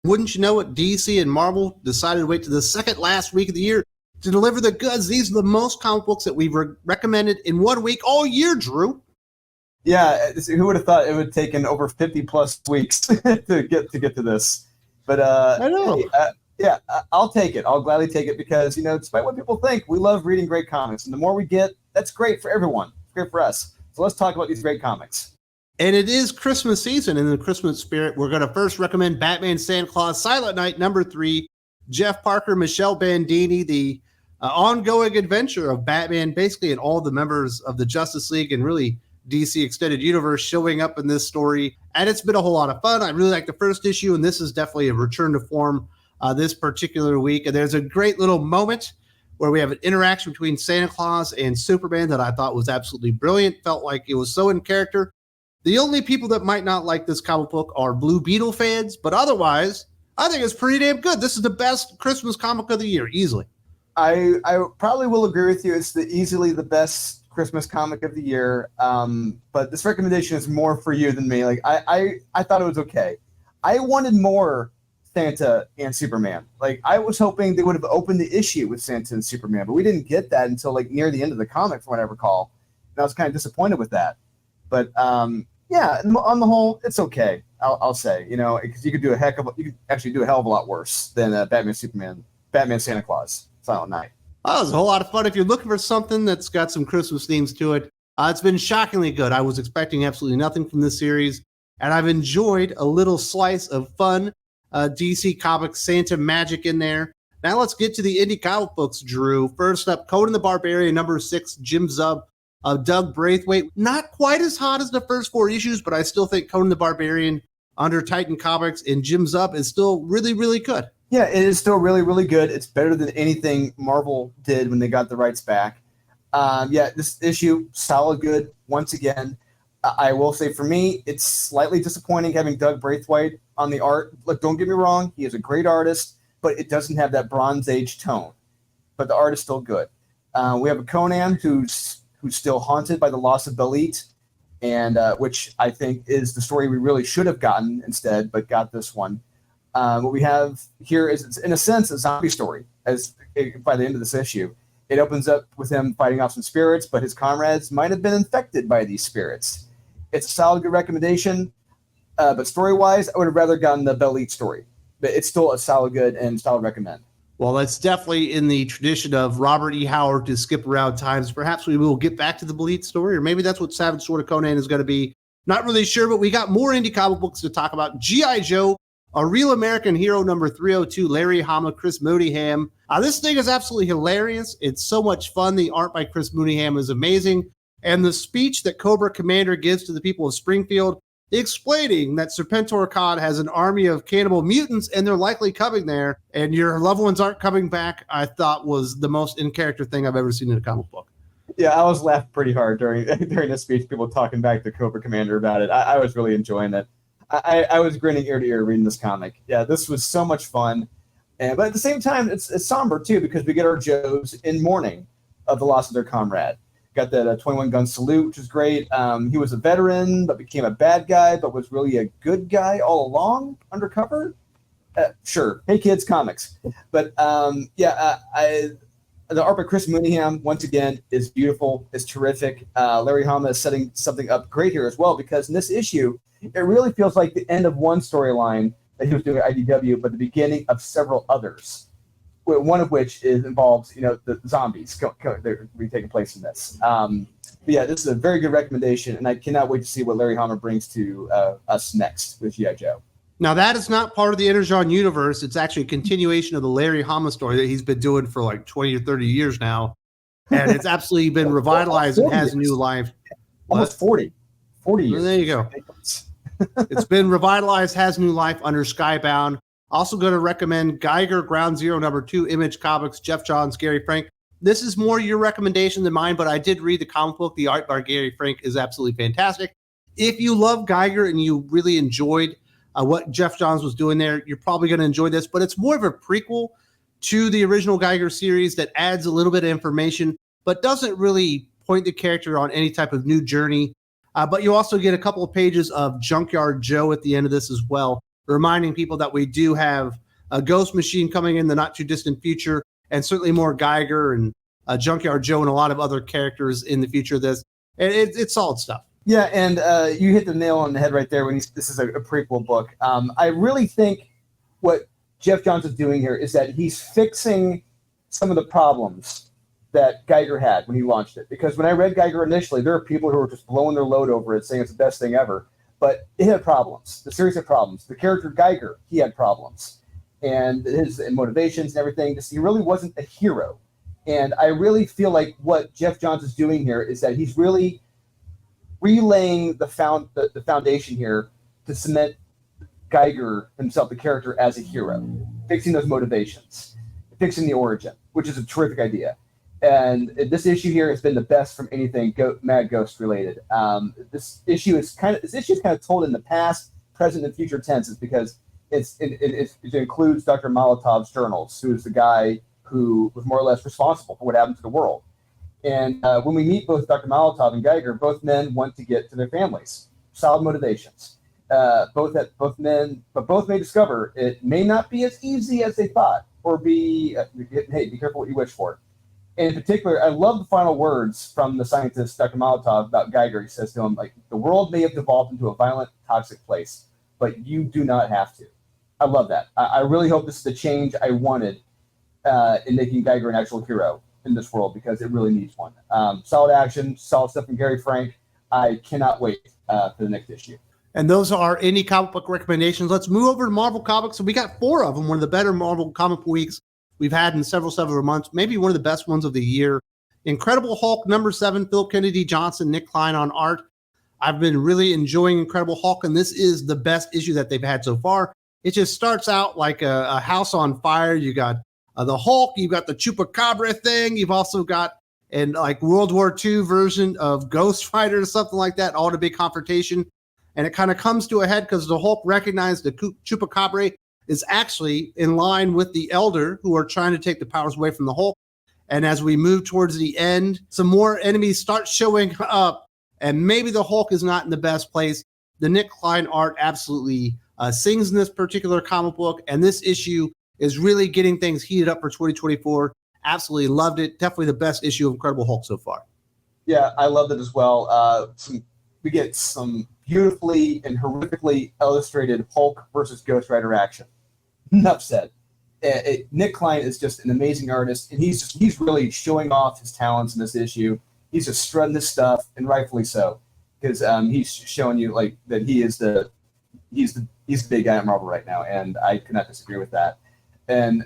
Wouldn't you know it, DC and Marvel decided to wait to the second last week of the year to deliver the goods. These are the most comic books that we've recommended in 1 week all year, Drew. Yeah, who would have thought it would have taken over 50 plus weeks to get to this? But I know. Hey, yeah, I'll take it. I'll gladly take it because, despite what people think, we love reading great comics. And the more we get, that's great for everyone. It's great for us. So let's talk about these great comics. And it is Christmas season. In the Christmas spirit, we're going to first recommend Batman Santa Claus Silent Night #3, Jeff Parker, Michelle Bandini, the ongoing adventure of Batman, basically, and all the members of the Justice League and really DC Extended Universe showing up in this story. And it's been a whole lot of fun. I really like the first issue, and this is definitely a return to form this particular week. And there's a great little moment where we have an interaction between Santa Claus and Superman that I thought was absolutely brilliant. Felt like it was so in character. The only people that might not like this comic book are Blue Beetle fans, but otherwise, I think it's pretty damn good. This is the best Christmas comic of the year, easily. I probably will agree with you. It's easily the best Christmas comic of the year. But this recommendation is more for you than me. Like I thought it was okay. I wanted more Santa and Superman. Like I was hoping they would have opened the issue with Santa and Superman, but we didn't get that until like near the end of the comic, from what I recall. And I was kind of disappointed with that. But yeah, on the whole, it's okay. I'll say, because you could actually do a hell of a lot worse than Batman Santa Claus Silent Night. Oh, it was a whole lot of fun. If you're looking for something that's got some Christmas themes to it, it's been shockingly good. I was expecting absolutely nothing from this series, and I've enjoyed a little slice of fun DC Comics Santa magic in there. Now let's get to the indie comic books, Drew. First up, Conan the Barbarian #6, Jim Zub, Doug Braithwaite. Not quite as hot as the first 4 issues, but I still think Conan the Barbarian under Titan Comics and Jim Zub is still really, really good. Yeah, it is still really, really good. It's better than anything Marvel did when they got the rights back. Yeah, this issue, solid good once again. I will say for me, it's slightly disappointing having Doug Braithwaite on the art. Look, don't get me wrong, he is a great artist, but it doesn't have that Bronze Age tone. But the art is still good. We have a Conan who's still haunted by the loss of Belit, and which I think is the story we really should have gotten instead, but got this one. What we have here is, it's, in a sense, a zombie story. By the end of this issue, it opens up with him fighting off some spirits, but his comrades might have been infected by these spirits. It's a solid, good recommendation, but story-wise, I would have rather gotten the Belit story. But it's still a solid, good, and solid recommend. Well, that's definitely in the tradition of Robert E. Howard to skip around times. Perhaps we will get back to the Belit story, or maybe that's what Savage Sword of Conan is going to be. Not really sure, but we got more indie comic books to talk about. G.I. Joe, A Real American Hero #302, Larry Hama, Chris Mooneyham. This thing is absolutely hilarious. It's so much fun. The art by Chris Mooneyham is amazing. And the speech that Cobra Commander gives to the people of Springfield, explaining that Serpentor Khan has an army of cannibal mutants and they're likely coming there, and your loved ones aren't coming back, I thought was the most in-character thing I've ever seen in a comic book. Yeah, I was laughing pretty hard during this speech, people talking back to Cobra Commander about it. I was really enjoying it. I was grinning ear to ear reading this comic. Yeah, this was so much fun. But at the same time, it's somber, too, because we get our Joes in mourning of the loss of their comrade. Got that 21-gun salute, which is great. He was a veteran, but became a bad guy, but was really a good guy all along, undercover. Sure. Hey, kids, comics. But, the art by Chris Mooneyham, once again, is beautiful. It's terrific. Larry Hama is setting something up great here as well, because in this issue, it really feels like the end of one storyline that he was doing at IDW, but the beginning of several others. One of which involves, the zombies they're taking place in this. But yeah, this is a very good recommendation, and I cannot wait to see what Larry Hama brings to us next with G.I. Joe. Now, that is not part of the Energon universe. It's actually a continuation of the Larry Hama story that he's been doing for like 20 or 30 years now. And it's absolutely been revitalized and has new life. Almost 40 years. Well, there you go. It's been revitalized, has new life under Skybound. Also going to recommend Geiger Ground Zero #2, Image Comics, Jeff Johns, Gary Frank. This is more your recommendation than mine, but I did read the comic book. The art by Gary Frank is absolutely fantastic. If you love Geiger and you really enjoyed what Jeff Johns was doing there, you're probably going to enjoy this, but it's more of a prequel to the original Geiger series that adds a little bit of information, but doesn't really point the character on any type of new journey. But you also get a couple of pages of Junkyard Joe at the end of this as well. reminding people that we do have a Ghost Machine coming in the not too distant future, and certainly more Geiger and Junkyard Joe and a lot of other characters in the future of this. And it's solid stuff. Yeah, and you hit the nail on the head right there when this is a prequel book. I really think what Jeff Johns is doing here is that he's fixing some of the problems that Geiger had when he launched it. Because when I read Geiger initially, there were people who were just blowing their load over it, saying it's the best thing ever. But it had problems. The series had problems. The character Geiger, he had problems. And his motivations and everything, he really wasn't a hero. And I really feel like what Jeff Johns is doing here is that he's really relaying the foundation here to cement Geiger himself, the character, as a hero, fixing those motivations, fixing the origin, which is a terrific idea. And this issue here has been the best from anything Mad Ghost related. This issue is kind of told in the past, present, and future tenses because it includes Dr. Molotov's journals, who is the guy who was more or less responsible for what happened to the world. And when we meet both Dr. Molotov and Geiger, both men want to get to their families. Solid motivations. Both may discover it may not be as easy as they thought, or be careful what you wish for. And in particular, I love the final words from the scientist, Dr. Molotov, about Geiger. He says to him, like, the world may have devolved into a violent, toxic place, but you do not have to. I love that. I really hope this is the change I wanted in making Geiger an actual hero in this world, because it really needs one. Solid action, solid stuff from Gary Frank. I cannot wait for the next issue. And those are any comic book recommendations. Let's move over to Marvel Comics. So we got 4 of them, one of the better Marvel comic weeks we've had in several months, maybe one of the best ones of the year. Incredible Hulk #7, Philip Kennedy Johnson, Nick Klein on art. I've been really enjoying Incredible Hulk, and this is the best issue that they've had so far. It just starts out like a house on fire. You got the Hulk, you've got the Chupacabra thing, you've also got an like World War II version of Ghost Rider or something like that, all in a big confrontation. And it kind of comes to a head because the Hulk recognized the Chupacabra is actually in line with the Elder, who are trying to take the powers away from the Hulk. And as we move towards the end, some more enemies start showing up, and maybe the Hulk is not in the best place. The Nick Klein art absolutely sings in this particular comic book, and this issue is really getting things heated up for 2024. Absolutely loved it. Definitely the best issue of Incredible Hulk so far. Yeah, I loved it as well. We get some beautifully and horrifically illustrated Hulk versus Ghost Rider action. Enough said. Nick Klein is just an amazing artist, and he's really showing off his talents in this issue. He's just strutting this stuff, and rightfully so, because he's showing you like that he's the big guy at Marvel right now, and I could not disagree with that. And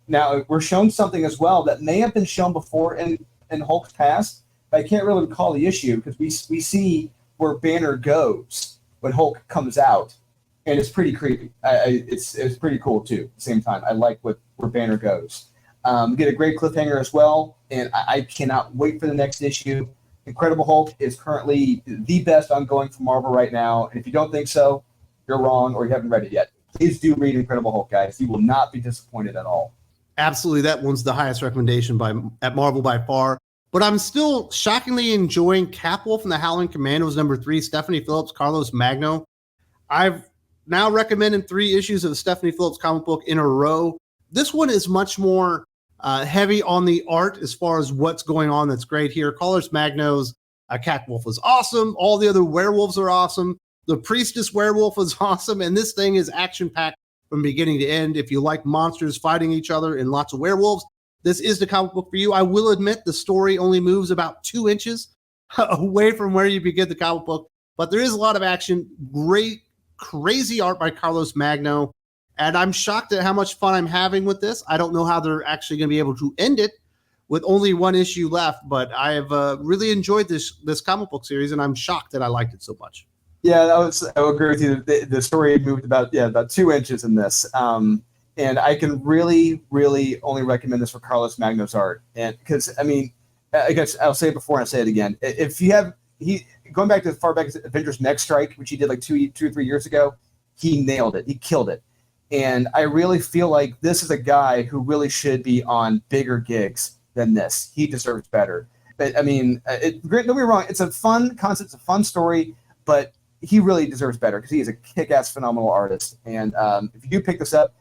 now we're shown something as well that may have been shown before in Hulk's past, but I can't really recall the issue because we see where Banner goes when Hulk comes out, and it's pretty creepy. It's pretty cool too. At the same time, I like where Banner goes. Get a great cliffhanger as well, and I cannot wait for the next issue. Incredible Hulk is currently the best ongoing for Marvel right now, and if you don't think so, you're wrong or you haven't read it yet. Please do read Incredible Hulk, guys. You will not be disappointed at all. Absolutely, that one's the highest recommendation at Marvel by far. But I'm still shockingly enjoying Capwolf and the Howling Commandos #3, Stephanie Phillips, Carlos Magno. I've now recommended 3 issues of the Stephanie Phillips comic book in a row. This one is much more heavy on the art as far as what's going on. That's great here. Carlos Magno's Capwolf is awesome. All the other werewolves are awesome. The Priestess werewolf is awesome. And this thing is action-packed from beginning to end. If you like monsters fighting each other and lots of werewolves, this is the comic book for you. I will admit the story only moves about 2 inches away from where you begin the comic book, but there is a lot of action. Great, crazy art by Carlos Magno, and I'm shocked at how much fun I'm having with this. I don't know how they're actually going to be able to end it with only 1 issue left, but I have really enjoyed this comic book series, and I'm shocked that I liked it so much. Yeah, I would agree with you. The story moved about 2 inches in this. And I can really, really only recommend this for Carlos Magno's art. And because, I mean, I guess I'll say it before and I'll say it again. If you have, going back to as far back as Avengers Next Strike, which he did like 2 or 3 years ago, he nailed it. He killed it. And I really feel like this is a guy who really should be on bigger gigs than this. He deserves better. But I mean, don't get me wrong. It's a fun concept. It's a fun story, but he really deserves better because he is a kick-ass, phenomenal artist. And if you do pick this up,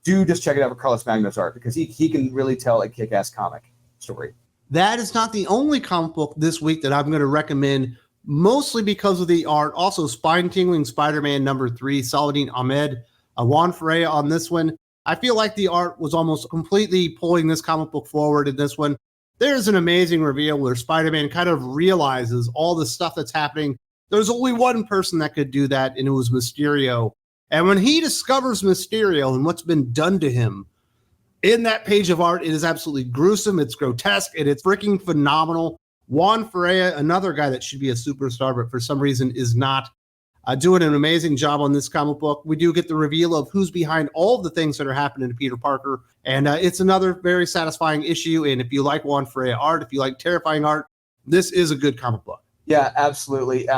do just check it out for Carlos Magno's art because he can really tell a kick-ass comic story. That is not the only comic book this week that I'm going to recommend, mostly because of the art. Also, Spine-Tingling Spider-Man #3, Saladin Ahmed, Juan Ferreira on this one. I feel like the art was almost completely pulling this comic book forward in this one. There's an amazing reveal where Spider-Man kind of realizes all the stuff that's happening. There's only one person that could do that, and it was Mysterio. And when he discovers Mysterio and what's been done to him, in that page of art, it is absolutely gruesome, it's grotesque, and it's freaking phenomenal. Juan Ferreira, another guy that should be a superstar, but for some reason is not, doing an amazing job on this comic book. We do get the reveal of who's behind all of the things that are happening to Peter Parker, and it's another very satisfying issue. And if you like Juan Ferreira art, if you like terrifying art, this is a good comic book. Yeah, absolutely.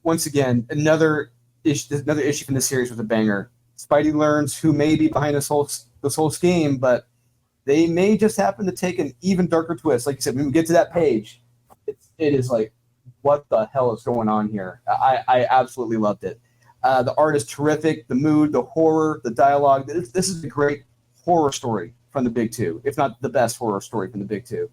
Once again, another issue from this series was a banger. Spidey learns who may be behind this whole scheme, but they may just happen to take an even darker twist. Like you said, when we get to that page, it is like, what the hell is going on here? I absolutely loved it. The art is terrific. The mood, the horror, the dialogue. This is a great horror story from the big two, if not the best horror story from the big two.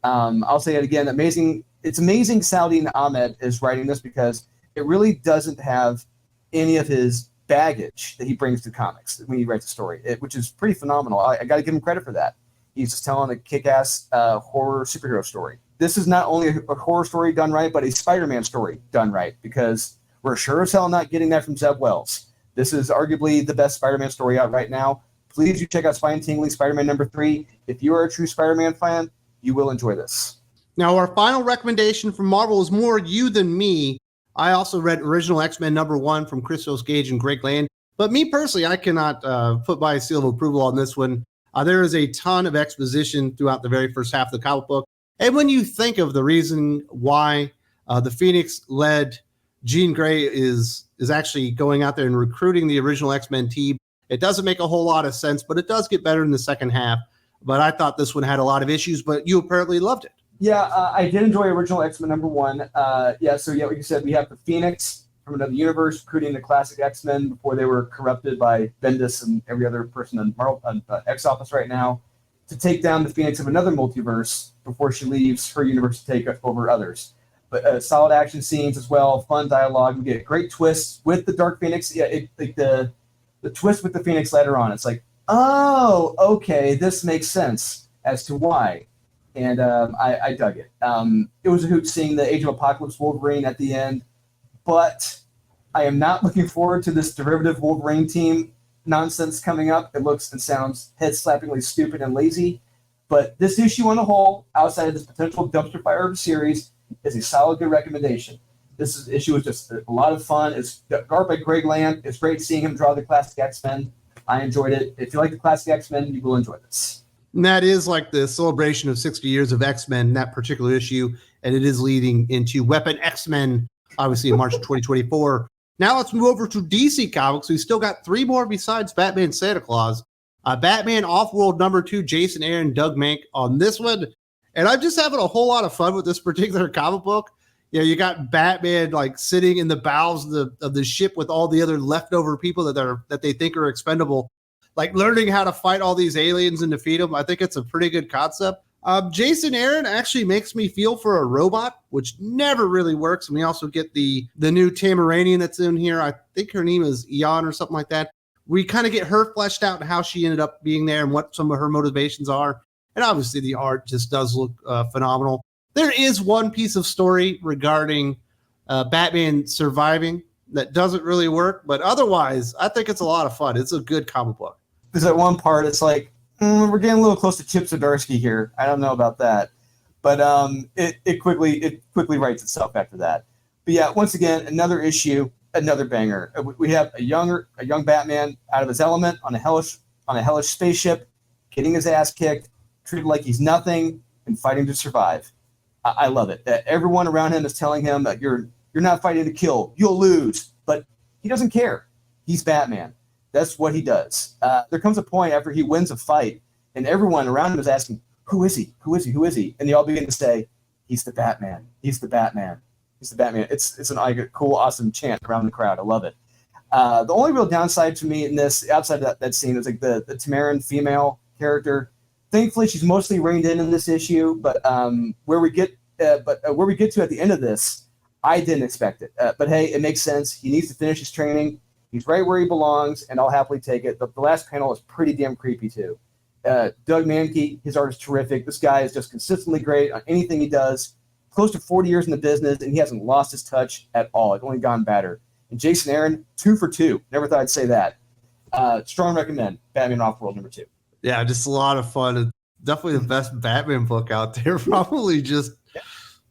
I'll say it again. Amazing. It's amazing Saladin Ahmed is writing this because it really doesn't have any of his baggage that he brings to comics when he writes a story, which is pretty phenomenal. I got to give him credit for that. He's just telling a kick-ass horror superhero story. This is not only a horror story done right, but a Spider-Man story done right, because we're sure as hell not getting that from Zeb Wells. This is arguably the best Spider-Man story out right now. Please do check out Spine-Tingling Spider-Man #3. If you are a true Spider-Man fan, you will enjoy this. Now, our final recommendation from Marvel is more you than me. I also read Original X-Men #1 from Christos Gage and Greg Land. But me personally, I cannot put my seal of approval on this one. There is a ton of exposition throughout the very first half of the comic book. And when you think of the reason why the Phoenix-led Jean Grey is actually going out there and recruiting the original X-Men team, it doesn't make a whole lot of sense, but it does get better in the second half. But I thought this one had a lot of issues, but you apparently loved it. Yeah, I did enjoy Original X-Men #1. Like you said, we have the Phoenix from another universe recruiting the classic X-Men before they were corrupted by Bendis and every other person in Marvel X-Office right now, to take down the Phoenix of another multiverse before she leaves her universe to take over others. But solid action scenes as well, fun dialogue. We get great twists with the Dark Phoenix. Yeah, the twist with the Phoenix later on. It's like, oh, okay, this makes sense as to why. And I dug it. It was a hoot seeing the Age of Apocalypse Wolverine at the end, but I am not looking forward to this derivative Wolverine team nonsense coming up. It looks and sounds head-slappingly stupid and lazy, but this issue on the whole, outside of this potential dumpster fire of a series, is a solid, good recommendation. This issue is just a lot of fun. It's art by Greg Land. It's great seeing him draw the classic X-Men. I enjoyed it. If you like the classic X-Men, you will enjoy this. And that is like the celebration of 60 years of X-Men, that particular issue, and it is leading into Weapon X-Men, obviously in March of 2024. Now let's move over to DC Comics. We still got 3 more besides Batman Santa Claus. Batman Offworld #2, Jason Aaron, Doug Mank on this one. And I'm just having a whole lot of fun with this particular comic book. You know, you got Batman like sitting in the bowels of the ship with all the other leftover people that they think are expendable, like learning how to fight all these aliens and defeat them. I think it's a pretty good concept. Jason Aaron actually makes me feel for a robot, which never really works. And we also get the new Tamaranian that's in here. I think her name is Eon or something like that. We kind of get her fleshed out and how she ended up being there and what some of her motivations are. And obviously the art just does look phenomenal. There is one piece of story regarding Batman surviving that doesn't really work, but otherwise, I think it's a lot of fun. It's a good comic book. There's that one part, it's like, we're getting a little close to Chip Zdarsky here. I don't know about that. But it quickly writes itself after that. But yeah, once again, another issue, another banger. We have a young Batman out of his element on a hellish spaceship, getting his ass kicked, treated like he's nothing, and fighting to survive. I love it. Everyone around him is telling him that you're not fighting to kill, you'll lose. But he doesn't care. He's Batman. That's what he does. There comes a point after he wins a fight, and everyone around him is asking, who is he? Who is he? Who is he? And they all begin to say, he's the Batman. He's the Batman. He's the Batman. It's an cool, awesome chant around the crowd. I love it. The only real downside to me in this, outside of that scene, is like the Tamaran female character. Thankfully, she's mostly reined in this issue, but where we get to at the end of this, I didn't expect it. But hey, it makes sense. He needs to finish his training. He's right where he belongs, and I'll happily take it. The last panel is pretty damn creepy too. Doug Mahnke, his art is terrific. This guy is just consistently great on anything he does. Close to 40 years in the business, and he hasn't lost his touch at all. It's only gone better. And Jason Aaron, 2 for 2. Never thought I'd say that. Strong recommend. Batman Offworld #2. Yeah, just a lot of fun. It's definitely the best Batman book out there. Probably just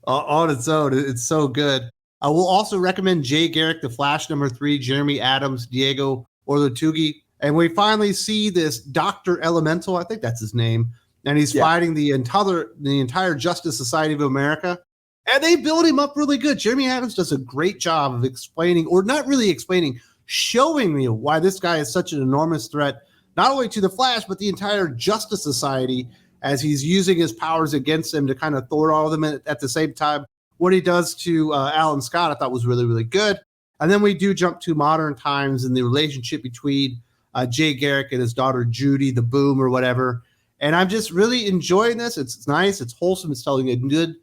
on its own. It's so good. I will also recommend Jay Garrick, The Flash #3, Jeremy Adams, Diego Orlatugi. And we finally see this Dr. Elemental, I think that's his name, and he's fighting the entire Justice Society of America. And they build him up really good. Jeremy Adams does a great job of explaining, or not really explaining, showing me why this guy is such an enormous threat, not only to the Flash, but the entire Justice Society, as he's using his powers against them to kind of thwart all of them at the same time. What he does to Alan Scott, I thought was really, really good. And then we do jump to modern times and the relationship between Jay Garrick and his daughter Judy, the Boom or whatever. And I'm just really enjoying this. It's nice. It's wholesome. It's telling a good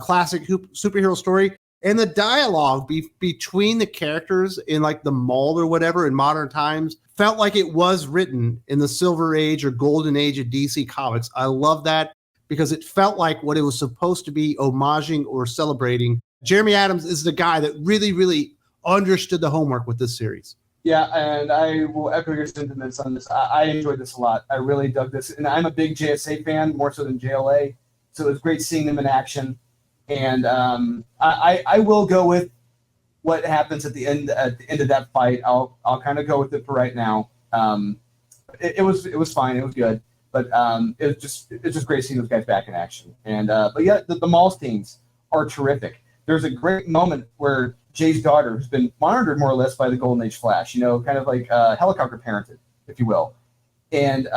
classic superhero story. And the dialogue between the characters in like the mall or whatever in modern times felt like it was written in the Silver Age or Golden Age of DC Comics. I love that because it felt like what it was supposed to be homaging or celebrating. Jeremy Adams is the guy that really, really understood the homework with this series. Yeah, and I will echo your sentiments on this. I enjoyed this a lot. I really dug this. And I'm a big JSA fan, more so than JLA. So it was great seeing them in action. And I will go with what happens at the end of that fight. I'll kind of go with it for right now. It was fine. It was good. But it's just great seeing those guys back in action. And but yeah, the mall scenes are terrific. There's a great moment where Jay's daughter, who's been monitored more or less by the Golden Age Flash, kind of like helicopter parented, if you will, and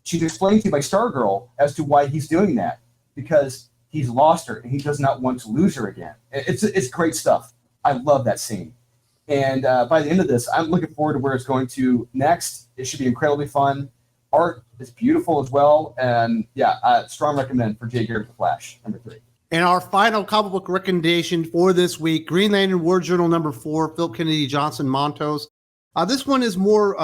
she's explained to by Stargirl as to why he's doing that, because he's lost her and he does not want to lose her again. It's great stuff. I love that scene. And by the end of this, I'm looking forward to where it's going to next. It should be incredibly fun. Art is beautiful as well. And yeah, strong recommend for Jay Garrick, The Flash, #3. And our final comic book recommendation for this week, Green Lantern War Journal #4, Phil Kennedy Johnson Montos. This one is more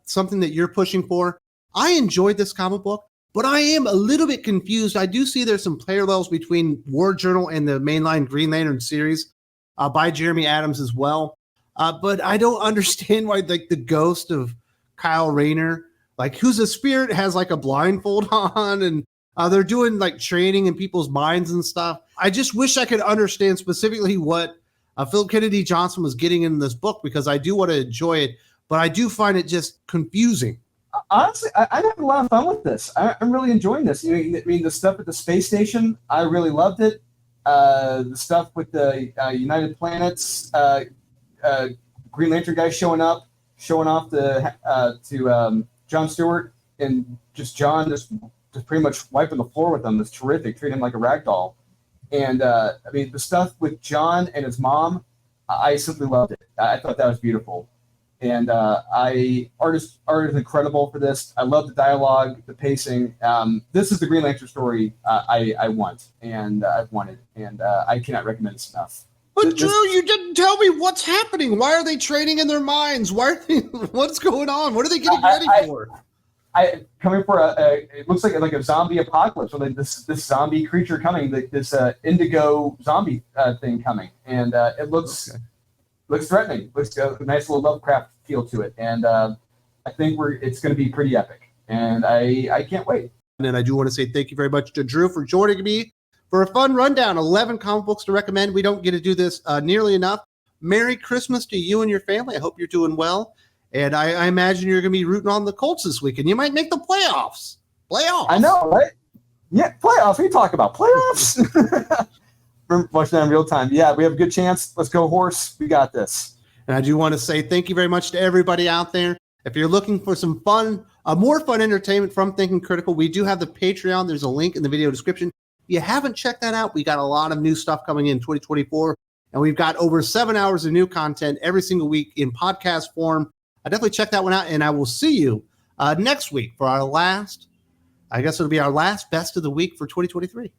something that you're pushing for. I enjoyed this comic book, but I am a little bit confused. I do see there's some parallels between War Journal and the mainline Green Lantern series by Jeremy Adams as well. But I don't understand why like the ghost of Kyle Rayner, like who's a spirit, has like a blindfold on, and they're doing like training in people's minds and stuff. I just wish I could understand specifically what Phil Kennedy Johnson was getting in this book, because I do want to enjoy it, but I do find it just confusing. Honestly, I'm having a lot of fun with this. I'm really enjoying this. The stuff at the space station, I really loved it. The stuff with the United Planets, Green Lantern guy showing off to John Stewart, and just John just pretty much wiping the floor with him is terrific, treating him like a rag doll. And the stuff with John and his mom, I simply loved it. I thought that was beautiful. And art is incredible for this. I love the dialogue, the pacing. This is the Green Lantern story I want, and I've wanted, and I cannot recommend this enough. But Drew, you didn't tell me what's happening. Why are they training in their minds? What's going on? What are they getting ready for? Coming for it looks like a zombie apocalypse, or like this zombie creature coming, this indigo zombie thing coming, and it looks threatening. Looks a nice little Lovecraft feel to it, and I think it's going to be pretty epic, and I can't wait. And I do want to say thank you very much to Drew for joining me for a fun rundown. 11 comic books to recommend. We don't get to do this nearly enough. Merry Christmas to you and your family. I hope you're doing well. And I imagine you're going to be rooting on the Colts this week, and you might make the playoffs. I know, right? Yeah, playoffs. What are you talking about? Playoffs? We're watching that in real time. Yeah, we have a good chance. Let's go, horse. We got this. And I do want to say thank you very much to everybody out there. If you're looking for some fun, more fun entertainment from Thinking Critical, we do have the Patreon. There's a link in the video description. If you haven't checked that out, we got a lot of new stuff coming in 2024. And we've got over 7 hours of new content every single week in podcast form. Definitely check that one out. And I will see you next week for our last, I guess it'll be our last best of the week for 2023.